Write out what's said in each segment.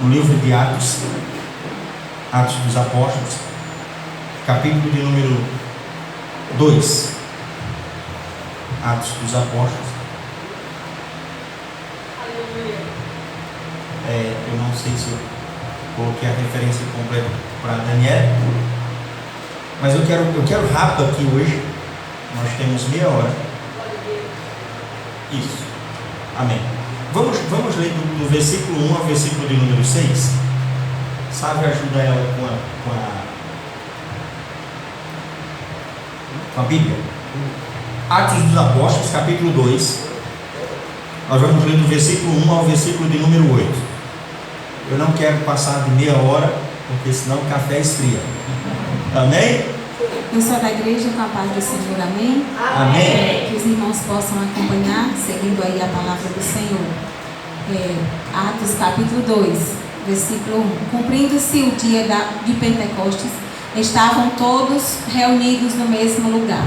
no livro de Atos, Atos dos Apóstolos, capítulo de número 2. Atos dos Apóstolos. Eu não sei se eu coloquei a referência completa para Daniel, mas eu quero rápido aqui hoje. Nós temos meia hora. Isso. Amém. Vamos ler do versículo 1 ao versículo de número 6. Sabe, ajuda ela com a Bíblia. Atos dos Apóstolos, capítulo 2. Nós vamos ler do versículo 1 ao versículo de número 8. Eu não quero passar de meia hora, porque senão o café esfria. Amém? Eu sou da igreja, com a paz do Senhor, amém? Amém. Que os irmãos possam acompanhar, seguindo aí a palavra do Senhor. Atos capítulo 2, versículo 1. Cumprindo-se o dia de Pentecostes, estavam todos reunidos no mesmo lugar.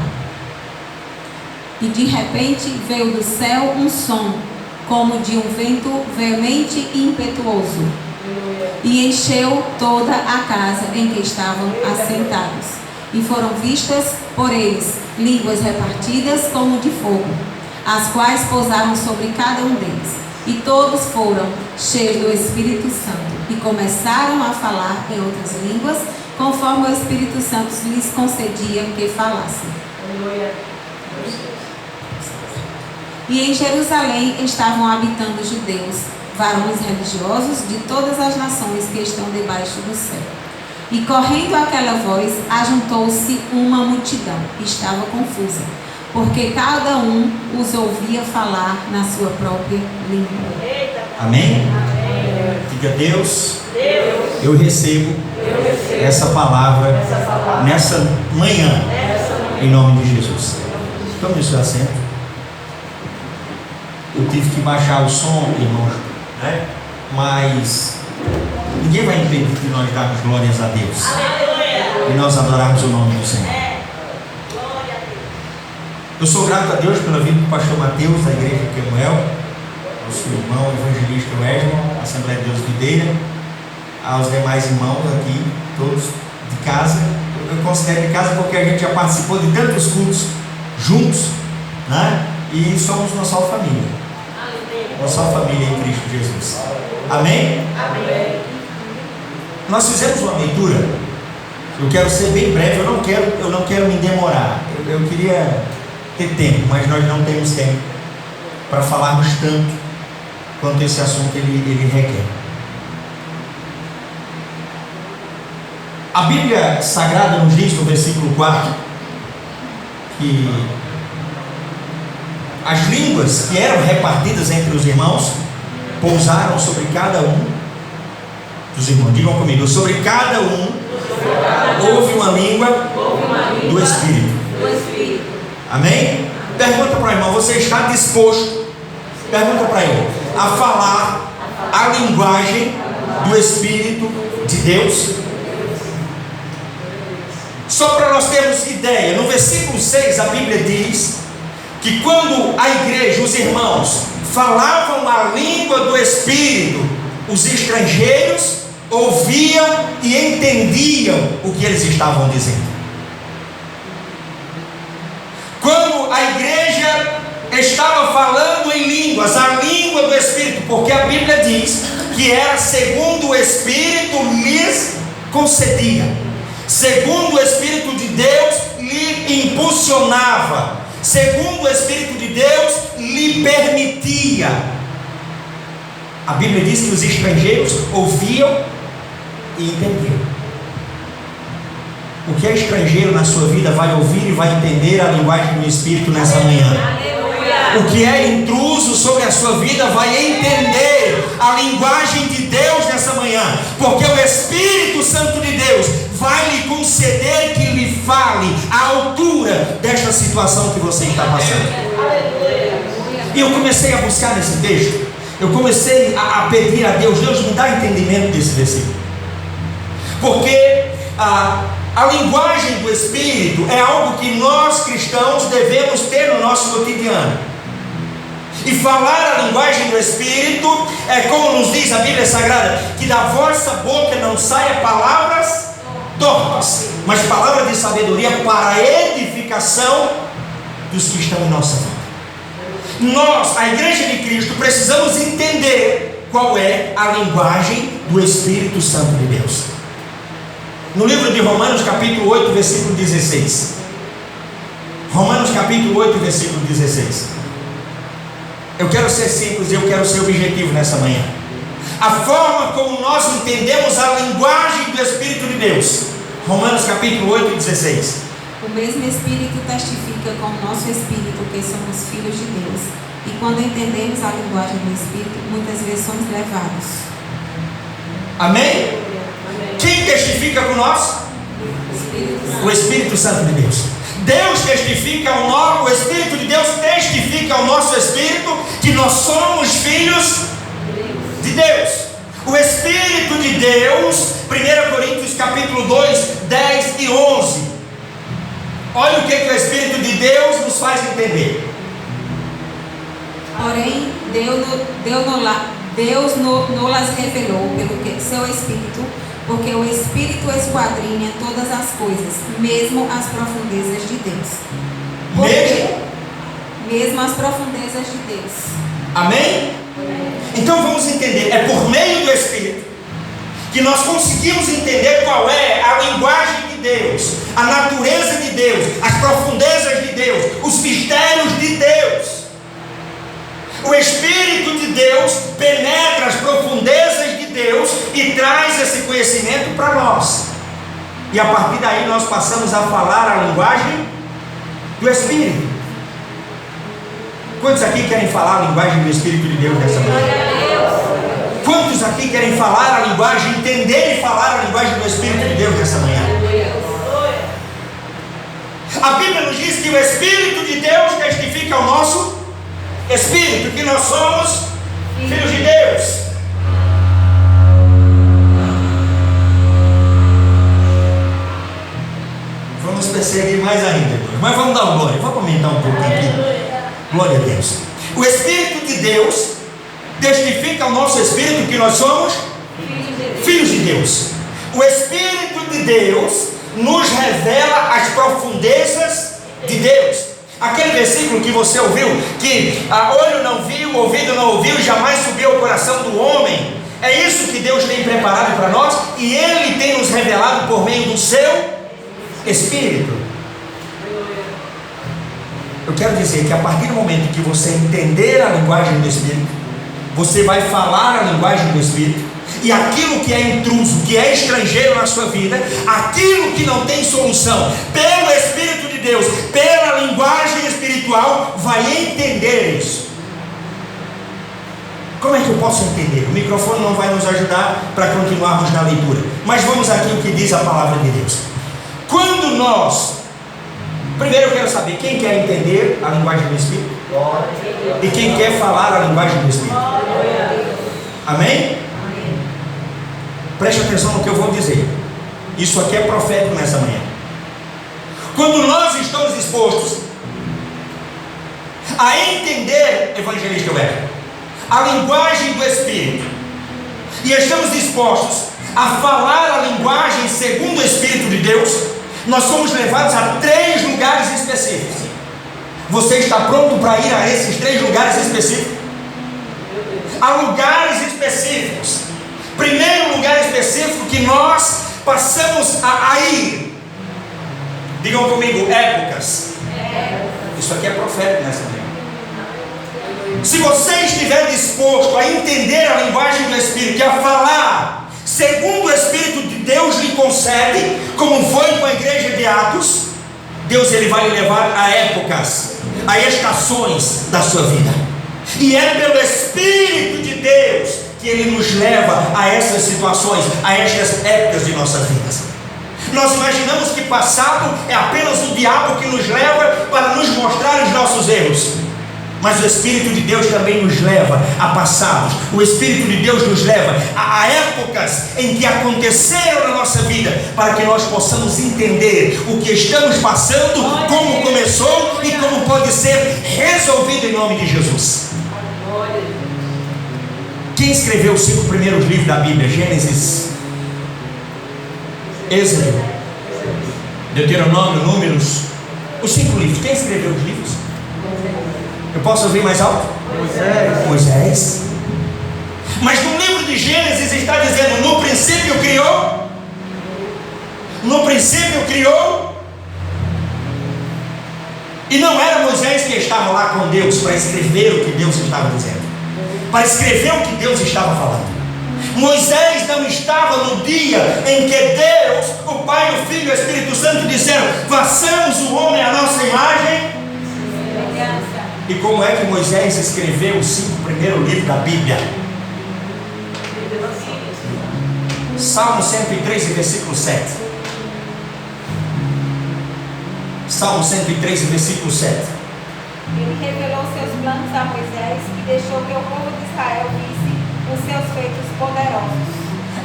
E de repente veio do céu um som, como de um vento veemente e impetuoso, e encheu toda a casa em que estavam assentados. E foram vistas por eles línguas repartidas como de fogo, as quais pousaram sobre cada um deles. E todos foram cheios do Espírito Santo e começaram a falar em outras línguas, conforme o Espírito Santo lhes concedia que falassem. E em Jerusalém estavam habitando judeus, varões religiosos de todas as nações que estão debaixo do céu. E correndo aquela voz, ajuntou-se uma multidão, e estava confusa, porque cada um os ouvia falar na sua própria língua. Amém? Diga: Deus, eu recebo essa palavra nessa manhã, em nome de Jesus. Tome o seu assento. Eu tive que baixar o som, irmãos, né? Mas ninguém vai impedir que nós darmos glórias a Deus. Aleluia. E nós adorarmos o nome do Senhor. Eu sou grato a Deus pela vida do pastor Mateus, da igreja Quemuel, ao seu irmão evangelista Wesley, Assembleia de Deus Videira, aos demais irmãos aqui, todos de casa. Eu considero de casa porque a gente já participou de tantos cultos juntos, né? E somos uma só família. Uma só família em Cristo Jesus. Amém? Amém. Nós fizemos uma leitura. Eu quero ser bem breve. Eu não quero me demorar. Eu queria ter tempo, mas nós não temos tempo para falarmos tanto quanto esse assunto ele requer. A Bíblia Sagrada nos diz no versículo 4 que as línguas que eram repartidas entre os irmãos pousaram sobre cada um dos irmãos. Digam comigo: sobre cada um houve uma língua do Espírito. Amém? Pergunta para o irmão: você está disposto? Pergunta para ele: a falar a linguagem do Espírito de Deus? Só para nós termos ideia, no versículo 6 a Bíblia diz que quando a igreja, os irmãos, falavam a língua do Espírito, os estrangeiros ouviam e entendiam o que eles estavam dizendo. Quando a igreja estava falando em línguas, a língua do Espírito, porque a Bíblia diz que era segundo o Espírito lhes concedia, segundo o Espírito de Deus lhe impulsionava, segundo o Espírito de Deus lhe permitia. A Bíblia diz que os estrangeiros ouviam e entendiam. O que é estrangeiro na sua vida vai ouvir e vai entender a linguagem do Espírito nessa manhã. O que é intruso sobre a sua vida vai entender a linguagem de Deus nessa manhã, porque o Espírito Santo de Deus vai lhe conceder que lhe fale à altura desta situação que você está passando. E eu comecei a buscar nesse texto, eu comecei a pedir a Deus: Deus, me dá entendimento desse versículo, porque a linguagem do Espírito é algo que nós cristãos devemos ter no nosso cotidiano. E falar a linguagem do Espírito é como nos diz a Bíblia Sagrada, que da vossa boca não saia palavras torpes, mas palavras de sabedoria para a edificação dos que estão em nossa volta. Nós, a Igreja de Cristo, precisamos entender qual é a linguagem do Espírito Santo de Deus. No livro de Romanos capítulo 8, versículo 16. Romanos capítulo 8, versículo 16. Eu quero ser simples e eu quero ser objetivo nessa manhã. A forma como nós entendemos a linguagem do Espírito de Deus. Romanos capítulo 8, 16. O mesmo Espírito testifica com o nosso Espírito que somos filhos de Deus. E quando entendemos a linguagem do Espírito, muitas vezes somos levados. Amém? Quem testifica com nós? O Espírito Santo de Deus. Deus testifica ao nosso, o Espírito de Deus testifica ao nosso Espírito que nós somos filhos de Deus. O Espírito de Deus, 1 Coríntios capítulo 2, 10 e 11. Olha o que o Espírito de Deus nos faz entender. Porém, Deus nos revelou pelo que seu Espírito, porque o Espírito esquadrinha todas as coisas, mesmo as profundezas de Deus. Mesmo as profundezas de Deus. Amém? Então vamos entender, é por meio do Espírito que nós conseguimos entender qual é a linguagem de Deus, a natureza de Deus, as profundezas de Deus, os mistérios de Deus. O Espírito de Deus penetra as profundezas de Deus e traz esse conhecimento para nós. E a partir daí nós passamos a falar a linguagem do Espírito. Quantos aqui querem falar a linguagem do Espírito de Deus nessa manhã? Quantos aqui querem falar a linguagem, entender e falar a linguagem do Espírito de Deus nessa manhã? A Bíblia nos diz que o Espírito de Deus testifica ao nosso Espírito que nós somos filhos de Deus. Vamos perseguir mais ainda, mas vamos dar glória. Vamos aumentar um pouquinho aqui. Glória a Deus. O Espírito de Deus testifica ao nosso Espírito que nós somos filhos de Deus. O Espírito de Deus nos revela as profundezas de Deus. Aquele versículo que você ouviu, que a olho não viu, ouvido não ouviu, jamais subiu ao coração do homem. É isso que Deus tem preparado para nós, e Ele tem nos revelado por meio do seu Espírito. Eu quero dizer que a partir do momento que você entender a linguagem do Espírito, você vai falar a linguagem do Espírito, e aquilo que é intruso, que é estrangeiro na sua vida, aquilo que não tem solução, pelo Espírito de Deus, pela linguagem espiritual, vai entender isso. Como é que eu posso entender? O microfone não vai nos ajudar para continuarmos na leitura, mas vamos aqui o que diz a palavra de Deus. Quando nós, primeiro eu quero saber quem quer entender a linguagem do Espírito e quem quer falar a linguagem do Espírito. Amém? Preste atenção no que eu vou dizer. Isso aqui é profético nessa manhã. Quando nós estamos dispostos a entender, evangelista Weber, a linguagem do Espírito, e estamos dispostos a falar a linguagem segundo o Espírito de Deus, nós somos levados a 3 lugares específicos. Você está pronto para ir a esses 3 lugares específicos? Há lugares específicos. Primeiro lugar específico que nós passamos a ir. Digam comigo, épocas. Isso aqui é profético nessa manhã. Se você estiver disposto a entender a linguagem do Espírito, que é a falar segundo o Espírito de Deus lhe concede, como foi com a igreja de Atos, Deus ele vai lhe levar a épocas, a estações da sua vida. E é pelo Espírito de Deus que Ele nos leva a essas situações, a estas épocas de nossas vidas. Nós imaginamos que passado é apenas o diabo que nos leva para nos mostrar os nossos erros, mas o Espírito de Deus também nos leva a passados. O Espírito de Deus nos leva a épocas em que aconteceram na nossa vida, para que nós possamos entender o que estamos passando, como começou e como pode ser resolvido em nome de Jesus. Quem escreveu os 5 primeiros livros da Bíblia? Gênesis, Êxodo, Deuteronômio, Números. Os 5 livros. Quem escreveu os livros? Eu posso ouvir mais alto? Moisés. Mas no livro de Gênesis está dizendo: no princípio criou. No princípio criou. E não era Moisés que estava lá com Deus para escrever o que Deus estava dizendo, para escrever o que Deus estava falando. Moisés não estava no dia em que Deus, o Pai, o Filho e o Espírito Santo disseram: façamos o homem à nossa imagem. E como é que Moisés escreveu os 5 primeiros livros da Bíblia? Salmo 103, versículo 7. Salmo 103, versículo 7. Ele revelou seus planos a Moisés e deixou que o povo de Israel visse os seus feitos poderosos.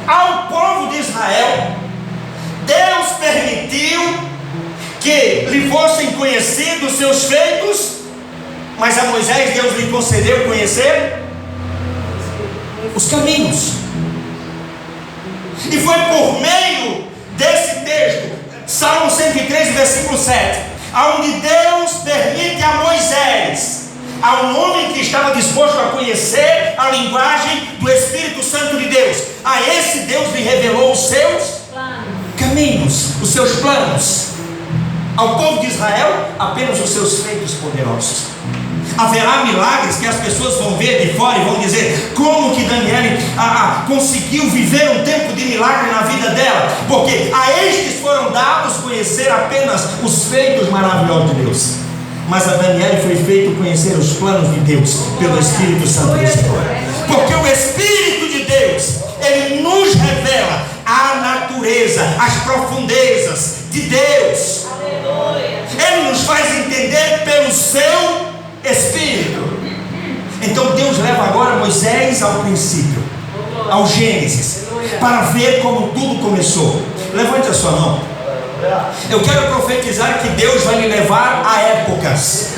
Ao povo de Israel, Deus permitiu que lhe fossem conhecidos seus feitos, mas a Moisés Deus lhe concedeu conhecer os caminhos. E foi por meio desse texto, Salmo 103, versículo 7, onde Deus permite a Moisés, a um homem que estava disposto a conhecer a linguagem do Espírito Santo de Deus, a esse Deus lhe revelou os seus caminhos, os seus planos. Ao povo de Israel, apenas os seus feitos poderosos. Haverá milagres que as pessoas vão ver de fora e vão dizer: como que Daniele conseguiu viver um tempo de milagre na vida dela? Porque a estes foram dados conhecer apenas os feitos maravilhosos de Deus. Mas a Daniele foi feito conhecer os planos de Deus pelo Espírito Santo do Senhor. Porque o Espírito de Deus, ele nos revela a natureza, as profundezas de Deus. Ele nos faz entender pelo seu Espírito. Então Deus leva agora Moisés ao princípio, ao Gênesis, para ver como tudo começou. Levante a sua mão. Eu quero profetizar que Deus vai lhe levar a épocas,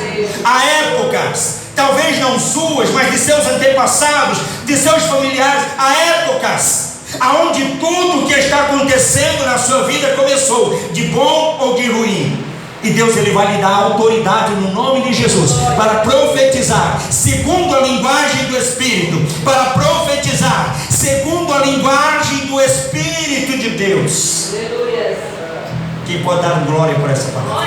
talvez não suas, mas de seus antepassados, de seus familiares, a épocas aonde tudo que está acontecendo na sua vida começou, de bom ou de ruim. E Deus, ele vai lhe dar autoridade no nome de Jesus para profetizar segundo a linguagem do Espírito, para profetizar segundo a linguagem do Espírito de Deus. Quem pode dar glória por essa palavra?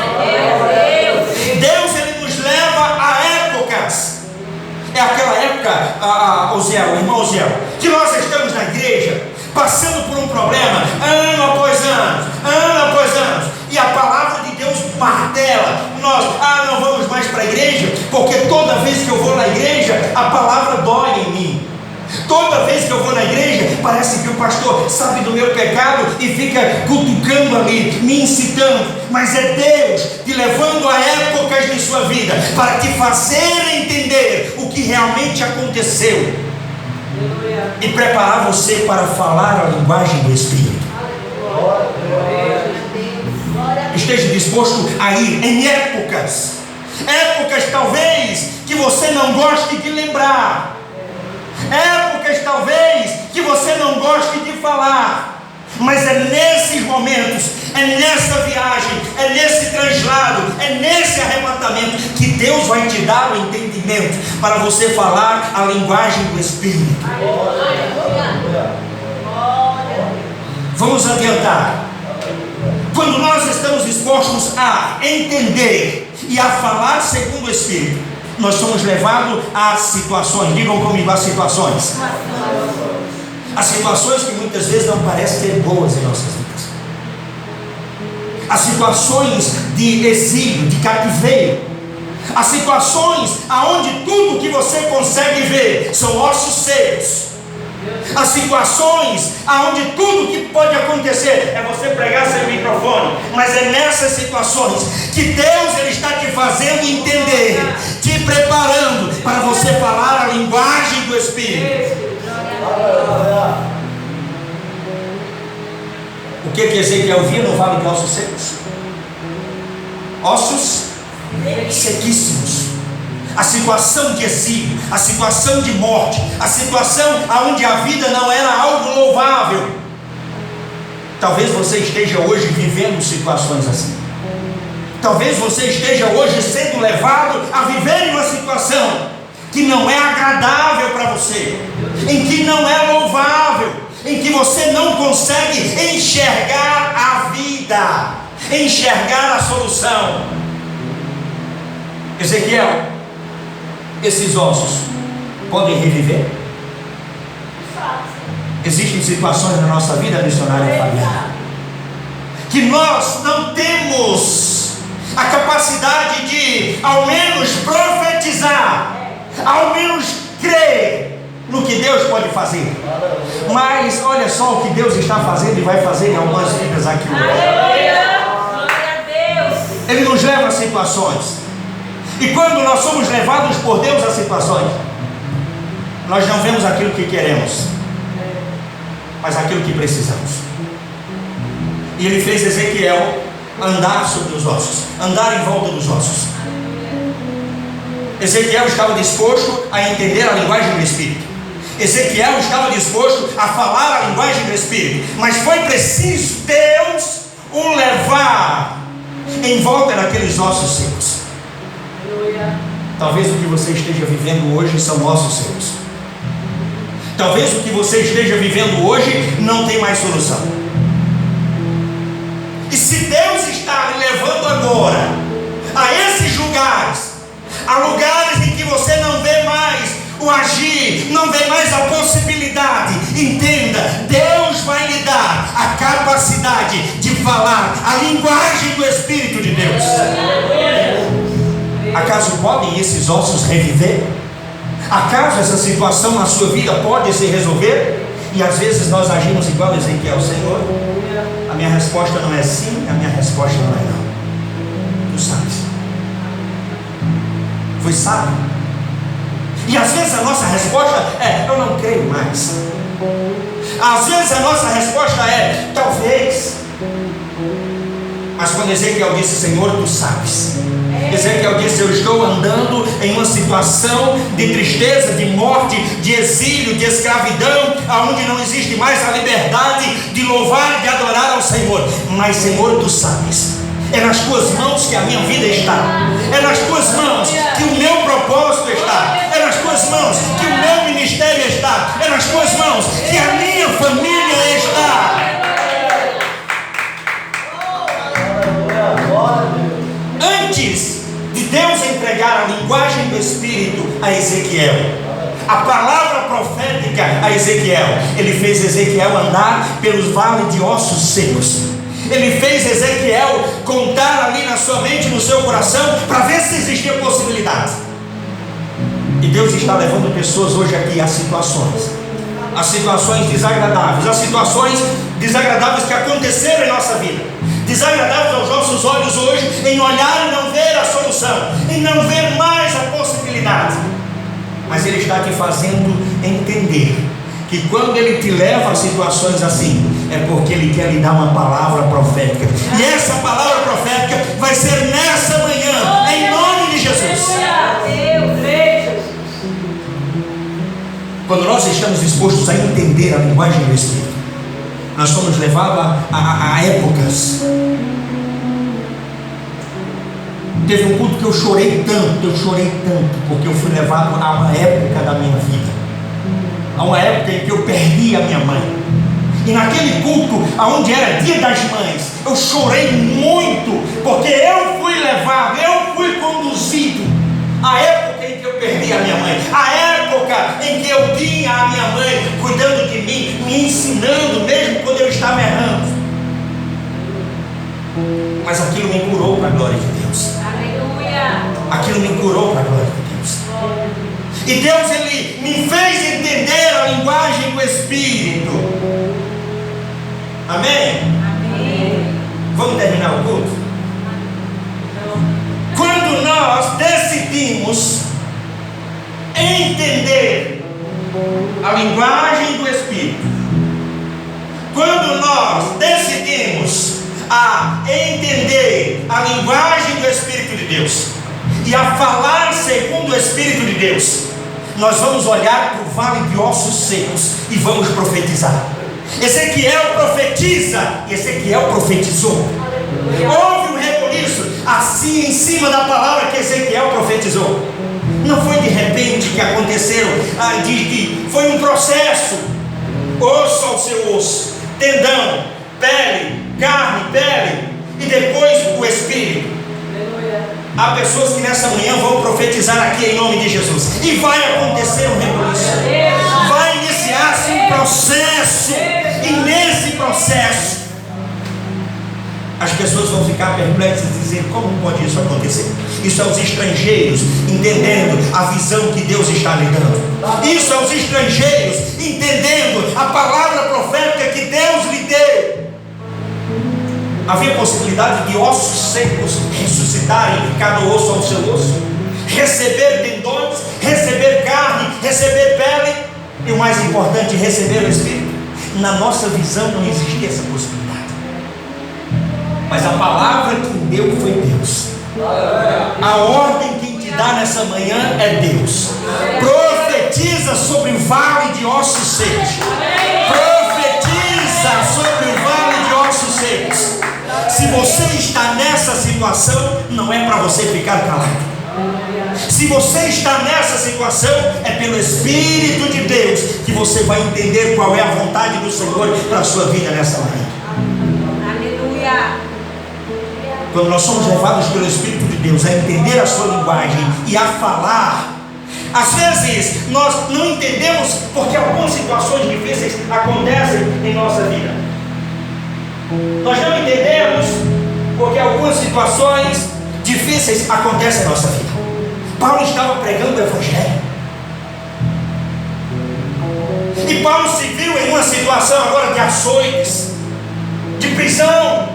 Deus, ele nos leva a épocas. É aquela época, o irmão Oziel, que nós estamos na igreja passando por um problema ano após ano, e a palavra de Deus martela, nós não vamos mais para a igreja, porque toda vez que eu vou na igreja, a palavra dói em mim. Toda vez que eu vou na igreja, parece que o pastor sabe do meu pecado e fica cutucando ali, me incitando. Mas é Deus te levando a épocas de sua vida para te fazer entender o que realmente aconteceu e preparar você para falar a linguagem do Espírito. Esteja disposto a ir em épocas talvez que você não goste de lembrar, épocas talvez que você não goste de falar, mas é nesses momentos, é nessa viagem, é nesse translado, é nesse arrebatamento que Deus vai te dar o entendimento para você falar a linguagem do Espírito. Vamos adiantar. Quando nós estamos dispostos a entender e a falar segundo o Espírito, nós somos levados a situações. Digam comigo, as situações. As situações que muitas vezes não parecem ser boas em nossas vidas. As situações de exílio, de cativeiro. As situações aonde tudo que você consegue ver são ossos secos. As situações aonde tudo que pode acontecer é você pregar sem microfone, mas é nessas situações que Deus, ele está te fazendo entender, te preparando para você falar a linguagem do Espírito. O que Ezequiel via no vale de ossos secos? Ossos sequíssimos. a situação de exílio, a situação de morte, a situação onde a vida não era algo louvável. Talvez você esteja hoje vivendo situações assim. Talvez você esteja hoje sendo levado a viver em uma situação que não é agradável para você, em que não é louvável, em que você não consegue enxergar a vida, enxergar a solução. Ezequiel, esses ossos podem reviver? Existem situações na nossa vida, missionária Fabiana, que nós não temos a capacidade de ao menos profetizar, ao menos crer no que Deus pode fazer. Mas olha só o que Deus está fazendo e vai fazer em algumas vidas aqui hoje. Ele nos leva a situações, e quando nós somos levados por Deus a situações, nós não vemos aquilo que queremos, mas aquilo que precisamos. E ele fez Ezequiel andar sobre os ossos, andar em volta dos ossos. Ezequiel estava disposto a entender a linguagem do Espírito. Ezequiel estava disposto a falar a linguagem do Espírito, mas foi preciso Deus o levar em volta daqueles ossos secos. Talvez o que você esteja vivendo hoje são ossos secos. Talvez o que você esteja vivendo hoje não tem mais solução. E se Deus está lhe levando agora a esses lugares, a lugares em que você não vê mais o agir, não vê mais a possibilidade, entenda, Deus vai lhe dar a capacidade de falar a linguagem do Espírito de Deus. Acaso podem esses ossos reviver? Acaso essa situação na sua vida pode se resolver? E às vezes nós agimos igual Ezequiel: Senhor, a minha resposta não é sim, a minha resposta não é não. Tu sabes. Foi sábio. E às vezes a nossa resposta é: eu não creio mais. Às vezes a nossa resposta é: talvez. Mas quando Ezequiel disse: Senhor, tu sabes. Ezequiel disse: eu estou andando em uma situação de tristeza, de morte, de exílio, de escravidão, aonde não existe mais a liberdade de louvar e de adorar ao Senhor. Mas Senhor, tu sabes. É nas tuas mãos que a minha vida está. É nas tuas mãos que o meu propósito está. É nas tuas mãos que o meu ministério está. É nas tuas mãos que a minha família está. Antes de Deus entregar a linguagem do Espírito a Ezequiel, a palavra profética a Ezequiel, ele fez Ezequiel andar pelos vales de ossos secos. Ele fez Ezequiel contar ali na sua mente, no seu coração, para ver se existia possibilidade. E Deus está levando pessoas hoje aqui a situações desagradáveis, a situações desagradáveis que aconteceram em nossa vida, desagradáveis aos nossos olhos hoje, em olhar e não ver a solução, em não ver mais a possibilidade. Mas Ele está te fazendo entender que quando Ele te leva a situações assim, é porque Ele quer lhe dar uma palavra profética. E essa palavra profética vai ser nessa manhã, em nome de Jesus. Quando nós estamos dispostos a entender a linguagem do Espírito, nós somos levados a épocas. Teve um culto que eu chorei tanto, porque eu fui levado a uma época da minha vida, a uma época em que eu perdi a minha mãe. E naquele culto, onde era dia das mães, eu chorei muito, porque eu fui levado, eu fui conduzido à época em que eu perdi a minha mãe, a época em que eu tinha a minha mãe cuidando de mim, me ensinando mesmo quando eu estava errando. Mas aquilo me curou para a glória de Deus. Aleluia. Aquilo me curou para a glória de Deus. E Deus, Ele me fez entender a linguagem do Espírito. Amém? Amém. Vamos terminar o culto? Quando nós decidimos entender a linguagem do Espírito, quando nós decidimos a entender a linguagem do Espírito de Deus e a falar segundo o Espírito de Deus, nós vamos olhar para o vale de ossos secos e vamos profetizar. Ezequiel profetiza e Ezequiel profetizou. Houve um reboliço assim em cima da palavra que Ezequiel profetizou. Não foi de repente que aconteceram, diz que foi um processo. Osso ao seu osso, tendão, pele, carne, pele, e depois o Espírito. Há pessoas que nessa manhã vão profetizar aqui em nome de Jesus, e vai acontecer um reboliço, vai iniciar-se um processo, e nesse processo as pessoas vão ficar perplexas e dizer: como pode isso acontecer? Isso é os estrangeiros entendendo a visão que Deus está lhe dando. Isso é os estrangeiros entendendo a palavra profética que Deus lhe deu. Havia possibilidade de ossos secos ressuscitarem, cada osso ao seu osso, receber tendões, receber carne, receber pele, e o mais importante, receber o Espírito. Na nossa visão não existia essa possibilidade, mas a palavra que deu foi Deus. A ordem que te dá nessa manhã é Deus. Profetiza sobre o vale de ossos secos. Profetiza sobre o vale de ossos secos. Se você está nessa situação, não é para você ficar calado. Se você está nessa situação, é pelo Espírito de Deus que você vai entender qual é a vontade do Senhor para a sua vida nessa manhã. Aleluia. Quando nós somos levados pelo Espírito de Deus a entender a sua linguagem e a falar, às vezes nós não entendemos porque algumas situações difíceis acontecem em nossa vida. Nós não entendemos porque algumas situações difíceis acontecem em nossa vida. Paulo estava pregando o Evangelho, e Paulo se viu em uma situação agora de açoites, de prisão,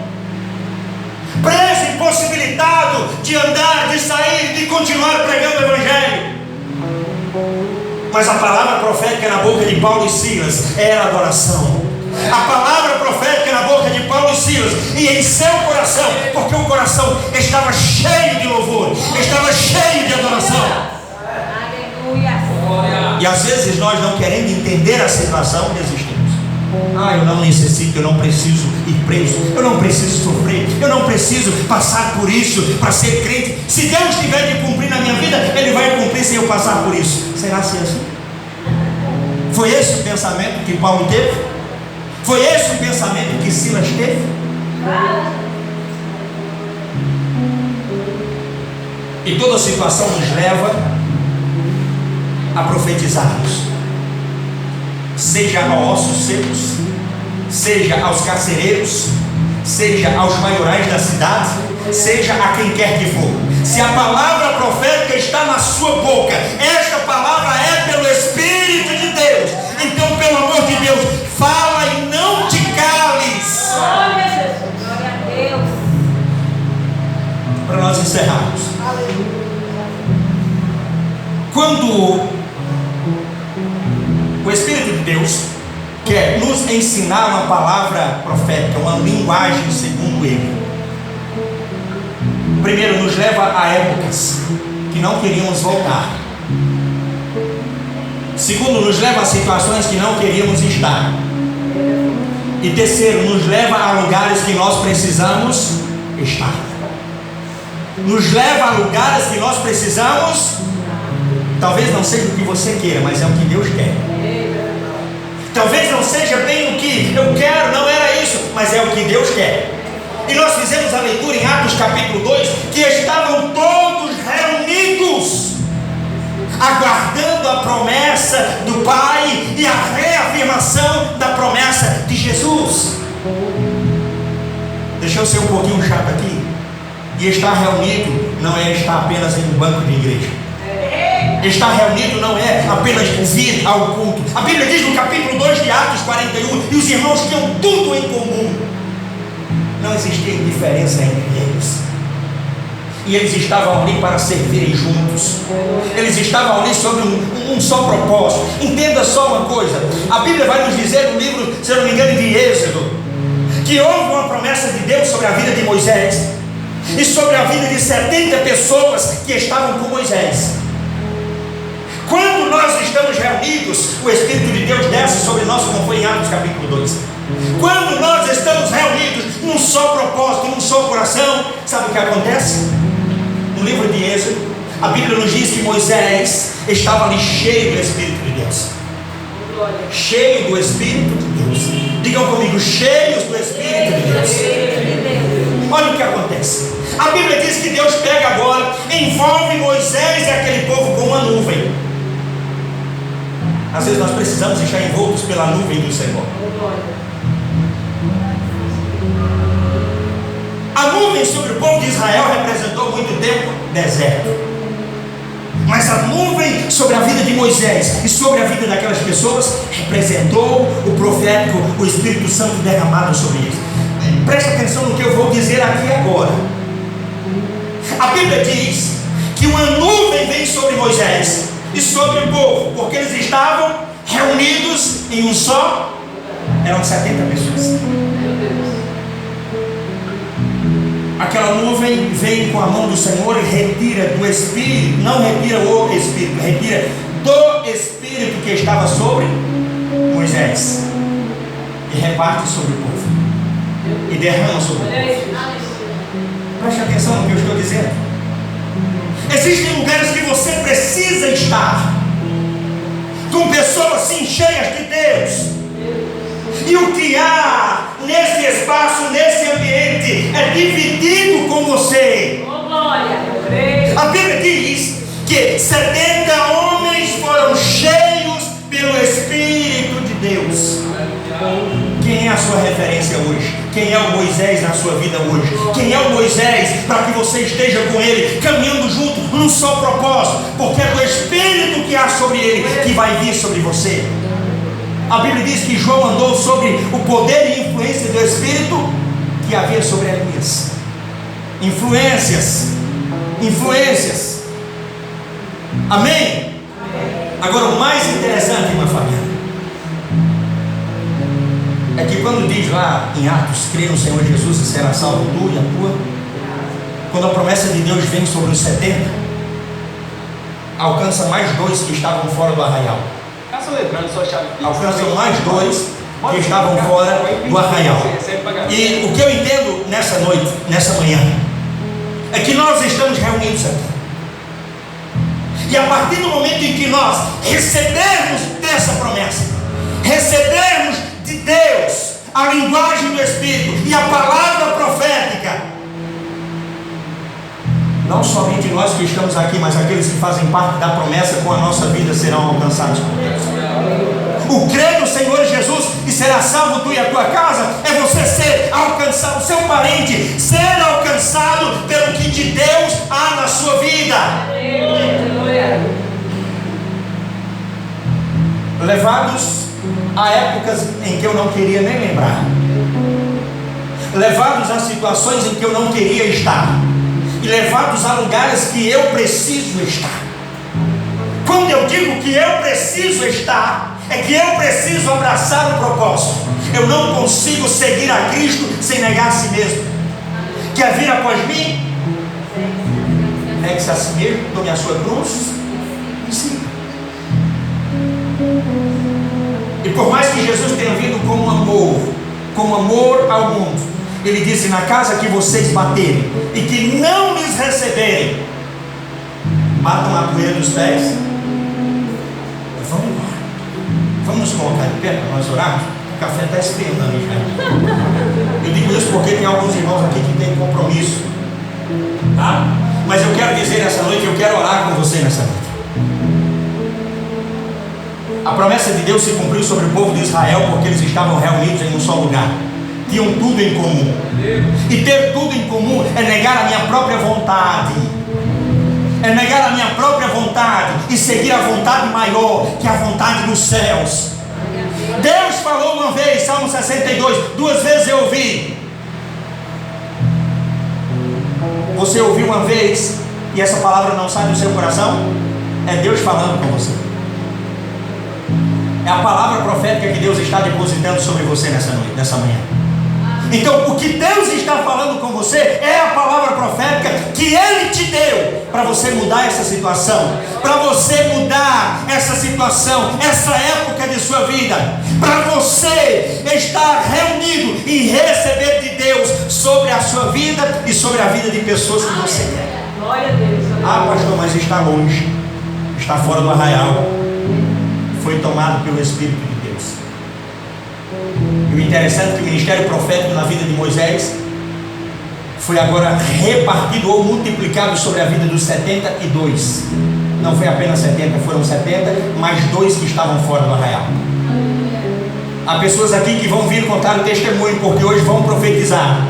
preso, impossibilitado de andar, de sair, de continuar pregando o Evangelho. Mas a palavra profética na boca de Paulo e Silas era adoração. A palavra profética na boca de Paulo e Silas e em seu coração, porque o coração estava cheio de louvor, estava cheio de adoração. Aleluia. E às vezes nós, não querendo entender a situação, desistimos. Eu não necessito, eu não preciso ir preso, eu não preciso sofrer, eu não preciso passar por isso para ser crente. Se Deus tiver de cumprir na minha vida, Ele vai cumprir sem eu passar por isso. Será assim? Foi esse o pensamento que Paulo teve? Foi esse o pensamento que Silas teve? E toda situação nos leva a profetizarmos, seja a ossos secos, seja aos carcereiros, seja aos maiorais da cidade, seja a quem quer que for. Se a palavra profética está na sua boca, esta palavra é pelo Espírito de Deus. Então, pelo amor de Deus, fala e não te cales. Glória a Deus. Para nós encerrarmos, quando o Espírito de Deus quer nos ensinar uma palavra profética, uma linguagem segundo Ele, primeiro nos leva a épocas que não queríamos voltar. Segundo, nos leva a situações que não queríamos estar. E terceiro, nos leva a lugares que nós precisamos estar. Nos leva a lugares que nós precisamos. Talvez não seja o que você queira, mas é o que Deus quer. Talvez não seja bem o que eu quero, não era isso, mas é o que Deus quer. E nós fizemos a leitura em Atos capítulo 2, que estavam todos reunidos, aguardando a promessa do Pai e a reafirmação da promessa de Jesus. Deixa eu ser um pouquinho chato aqui. E estar reunido não é estar apenas em um banco de igreja. Estar reunido não é apenas vir ao culto. A Bíblia diz no capítulo 2 de Atos 41, e os irmãos tinham tudo em comum. Não existia diferença entre eles. E eles estavam ali para servirem juntos. Eles estavam ali sobre um só propósito. Entenda só uma coisa. A Bíblia vai nos dizer no livro, se eu não me engano, de Êxodo, que houve uma promessa de Deus sobre a vida de Moisés. e sobre a vida de 70 pessoas que estavam com Moisés. Quando nós estamos reunidos, o Espírito de Deus desce sobre nós, como foi em Atos capítulo 2. Quando nós estamos reunidos num só propósito, num só coração, sabe o que acontece? No livro de Êxodo, a Bíblia nos diz que Moisés estava ali cheio do Espírito de Deus. Cheio do Espírito de Deus. Digam comigo, cheios do Espírito de Deus. Olha o que acontece. A Bíblia diz que Deus pega agora, envolve Moisés e aquele povo com uma nuvem. Às vezes nós precisamos estar envoltos pela nuvem do Senhor. A nuvem sobre o povo de Israel representou muito tempo deserto. Mas a nuvem sobre a vida de Moisés e sobre a vida daquelas pessoas representou o profético, o Espírito Santo derramado sobre eles. Preste atenção no que eu vou dizer aqui agora. A Bíblia diz que uma nuvem vem sobre Moisés e sobre o povo, porque eles estavam reunidos em um só. Eram 70 pessoas. Aquela nuvem vem com a mão do Senhor e retira do Espírito, não retira o Espírito, retira do Espírito que estava sobre Moisés e reparte sobre o povo e derrama sobre o povo. Preste atenção no que eu estou dizendo. Existem lugares que você precisa estar com pessoas assim cheias de Deus. E o que há nesse espaço, nesse ambiente, é dividido com você. A Bíblia diz que 70 homens foram cheios pelo Espírito de Deus. Quem é a sua referência hoje? Quem é o Moisés na sua vida hoje? Quem é o Moisés para que você esteja com ele, caminhando junto num só propósito? Porque é do Espírito que há sobre ele que vai vir sobre você. A Bíblia diz que João andou sobre o poder e influência do Espírito que havia sobre Elias. Influências. Amém? Agora o mais interessante, minha família, é que quando diz lá em Atos, crê no Senhor Jesus e será salvo tu e a tua, quando a promessa de Deus vem sobre os 70, alcança mais 2 que estavam fora do arraial. Alcançam mais 2 que estavam fora do arraial. E o que eu entendo nessa noite, nessa manhã, é que nós estamos reunidos aqui. E a partir do momento em que nós recebermos dessa promessa, recebermos de Deus a linguagem do Espírito e a palavra profética, não somente nós que estamos aqui, mas aqueles que fazem parte da promessa com a nossa vida serão alcançados por Deus. O crer no Senhor Jesus e será salvo tu e a tua casa é você ser alcançado, o seu parente ser alcançado pelo que de Deus há na sua vida. Levados a épocas em que eu não queria nem lembrar, levados a situações em que eu não queria estar, e levados a lugares que eu preciso estar. Quando eu digo que eu preciso estar, é que eu preciso abraçar o propósito. Eu não consigo seguir a Cristo sem negar a si mesmo. Quer vir após mim? Negue-se a si mesmo, tome a sua cruz e siga. E por mais que Jesus tenha vindo como amor ao mundo, ele disse: na casa que vocês baterem e que não lhes receberem, batam a poeira dos pés e vão embora. Vamos nos colocar de pé para nós orarmos? O café está esfriando ali já. Eu digo isso porque tem alguns irmãos aqui que têm compromisso, tá? Mas eu quero dizer nessa noite, eu quero orar com você nessa noite. A promessa de Deus se cumpriu sobre o povo de Israel porque eles estavam reunidos em um só lugar. Tinham tudo em comum. E ter tudo em comum é negar a minha própria vontade. É negar a minha própria vontade e seguir a vontade maior, que é a vontade dos céus. Deus falou uma vez, Salmo 62, 2 vezes eu ouvi. Você ouviu uma vez e essa palavra não sai do seu coração? É Deus falando com você. É a palavra profética que Deus está depositando sobre você nessa noite, nessa manhã. Então, o que Deus está falando com você é a palavra profética que Ele te deu para você mudar essa situação, para você mudar essa situação, essa época de sua vida, para você estar reunido e receber de Deus sobre a sua vida e sobre a vida de pessoas que você quer. Glória a Deus. Ah, pastor, mas está longe, está fora do arraial, foi tomado pelo Espírito de Deus. E o interessante é que o ministério profético na vida de Moisés foi agora repartido ou multiplicado sobre a vida dos 72. Não foi apenas 70, foram 70, mais 2 que estavam fora do arraial. Há pessoas aqui que vão vir contar o testemunho, porque hoje vão profetizar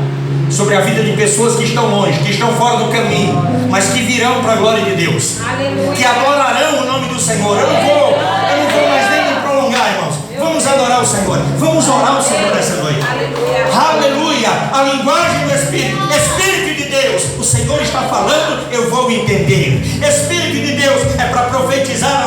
sobre a vida de pessoas que estão longe, que estão fora do caminho, mas que virão para a glória de Deus, que adorarão o nome do Senhor. Eu não vou mais nem me prolongar, irmãos. Vamos adorar o Senhor, vamos orar o Senhor nessa noite. Aleluia, a linguagem do Espírito, Espírito de Deus, o Senhor está falando, eu vou entender. Espírito de Deus é para profetizar